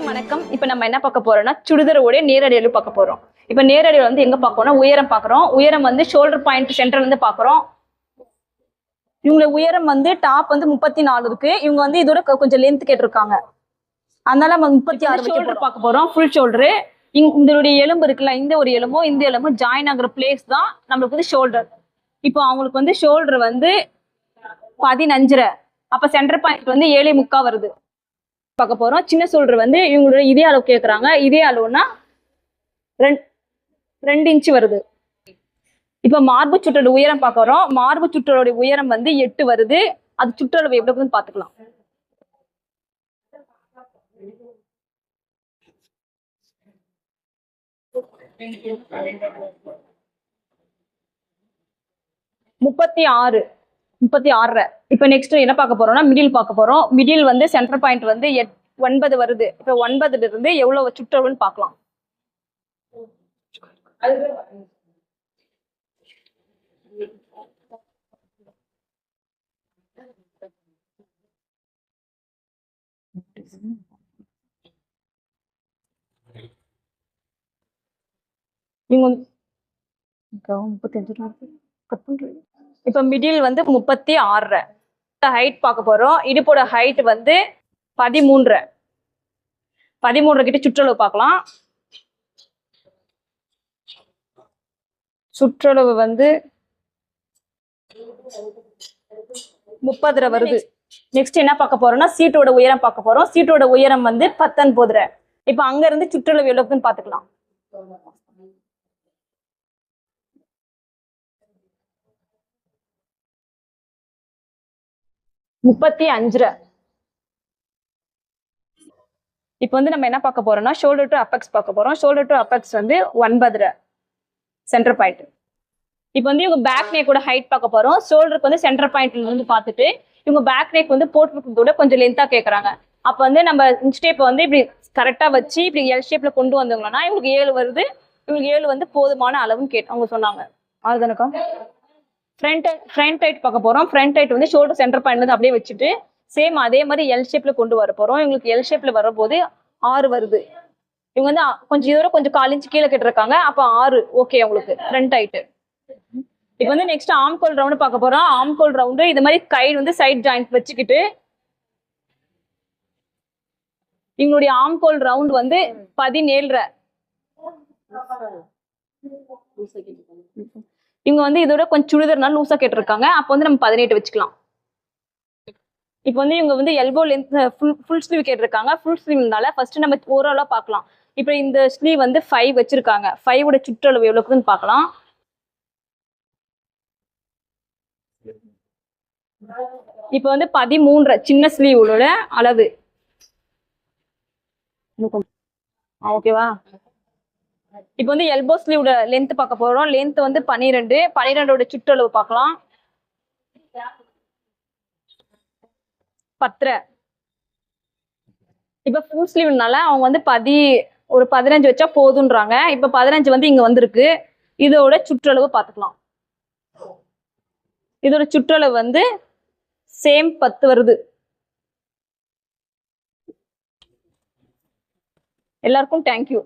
வணக்கம். இப்ப நம்ம என்ன பார்க்க போறோம்னா சுடிதாரோட நேரடி பார்க்க போறோம். இப்ப நேரடி வந்து எங்க பார்க்கறோம்னா உயரம் பார்க்கறோம். உயரம் வந்து ஷோல்டர் பாயிண்ட் சென்டர்ல இருந்து பார்க்கறோம். இவங்க உயரம் வந்து டாப் வந்து 34 இருக்கு. இவங்க வந்து இதோட கொஞ்சம் லென்த் கேட்டிருக்காங்க. அதனால நம்ம 36 ஷோல்டர் பார்க்க போறோம். Full shoulder. இதோட எலும்பு இருக்குல்ல, இந்த ஒரு எலும்பும் இந்த எலும்பும் ஜாயின் ஆகுற பிளேஸ் தான் நம்மளுக்கு வந்து ஷோல்டர். இப்போ அவங்களுக்கு வந்து ஷோல்டர் வந்து 15.5. அப்ப சென்டர் பாயிண்ட் வந்து 7.75 வருது. பார்க்க போறோம். சின்ன ஷோல்டர் வந்து இவங்களோட இதே அளவு கேட்கறாங்க. இதே அளவுனா 2 இன்ச் வருது. இப்ப மார்பு சுற்றோட உயரம் பார்க்கறோம். மார்பு சுற்றோட உயரம் வந்து 8 வருது. அது சுற்றளவு எவ்வளவுன்னு பாத்துக்கலாம். முப்பத்தி ஆறு. இப்ப நெக்ஸ்ட் என்ன பார்க்க போறோம்னா மிடில் பார்க்க போறோம். மிடில் வந்து சென்டர் பாயிண்ட் வந்து 9 வருது. இப்ப 9ல இருந்து எவ்வளவு சுற்றளவுன்னு பார்க்கலாம். இப்ப மிடில் வந்து 36. ஹைட் பார்க்க போறோம். இடுப்போட ஹைட் வந்து 13. 13 கிட்ட சுற்றளவு பார்க்கலாம். சுற்றளவு வந்து 30 வருது. நெக்ஸ்ட் என்ன பார்க்க போறோம்னா சீட்டோட உயரம் பார்க்க போறோம். சீட்டோட உயரம் வந்து 19. இப்ப அங்க இருந்து சுற்றளவு எவ்வளவுன்னு பாத்துக்கலாம். 35. இப்போ வந்து நம்ம என்ன பார்க்க போறோம்னா ஷோல்டர் டு அப்பெக்ஸ் பார்க்க போறோம். ஷோல்டர் டு அப்பெக்ஸ் வந்து 9 சென்டர் பாயிண்ட். இப்போ வந்து இவங்க பேக் நெக்கோட ஹைட் பார்க்க போறோம். ஷோல்டருக்கு வந்து சென்டர் பாயிண்ட்ல இருந்து பார்த்துட்டு இவங்க பேக் நெக் வந்து போட்டுருக்கிறதோட கொஞ்சம் லென்த்தா கேட்கறாங்க. அப்ப வந்து நம்ம இன்ஸ்டேப் வந்து இப்படி கரெக்டா வச்சு இப்படி எல் ஷேப்ல கொண்டு வந்தோம்னா இவங்களுக்கு 7 வருது. இவங்களுக்கு 7 வந்து போதுமான அளவுன்னு அவங்க சொன்னாங்க. அதுதானக்கா. ஃப்ரண்ட் டைட் பார்க்க போறோம். ஃப்ரண்ட் டைட் வந்து ஷோல்டர் சென்டர் பாயிண்ட்ல இருந்து அப்படியே வச்சுட்டு சேம் அதே மாதிரி எல் ஷேப்ல கொண்டு வர போறோம். இவங்களுக்கு எல் ஷேப்ல வரும்போது 6 வருது. இவங்க வந்து கொஞ்சம் இதோட கொஞ்சம் 4 இன்ச் கீழே கேட்டிருக்காங்க. அப்ப 6 ஓகே அவங்களுக்கு ஃப்ரண்ட் டைட். இப்போ வந்து நெக்ஸ்ட் ஆம்கோல் ரவுண்ட் பார்க்க போறோம். ஆம்கோல் ரவுண்டு இது மாதிரி கை வந்து சைட் ஜாயிண்ட் வச்சுக்கிட்டு இவங்களுடைய ஆம்கோல் ரவுண்ட் வந்து 17. இவங்க வந்து இதோட கொஞ்சம் சுடிதார்னால லூசா கேட்டிருக்காங்க. அப்போ வந்து நம்ம 18 வச்சுக்கலாம். இப்போ வந்து இவங்க வந்து எல்போ லென்த் ஃபுல் ஸ்லீவ் கேட்டிருக்காங்க. ஃபுல் ஸ்லீவ்னால ஃபர்ஸ்ட் நம்ம ஓவராலா பார்க்கலாம். இப்போ இந்த ஸ்லீவ் வந்து 5 வச்சிருக்காங்க. 5ஓட சுற்றளவு எவ்வளவுன்னு பார்க்கலாம். இப்போ வந்து 13 சின்ன ஸ்லீவோட அளவு. ஓகேவா. இப்போ வந்து எல்போ ஸ்லீவோட லென்த் பார்க்க போறோம். லென்த் வந்து 12ஓட சுற்றளவு பார்க்கலாம். 10. இப்ப ஃபுல் ஸ்லீவ்னால அவங்க வந்து ஒரு 15 வச்சா போதுன்றாங்க. இப்ப 15 வந்து இங்க வந்திருக்கு. இதோட சுற்றளவு பார்த்துக்கலாம். இதோட சுற்றளவு வந்து சேம் 10 வருது. எல்லாருக்கும் தேங்க்யூ.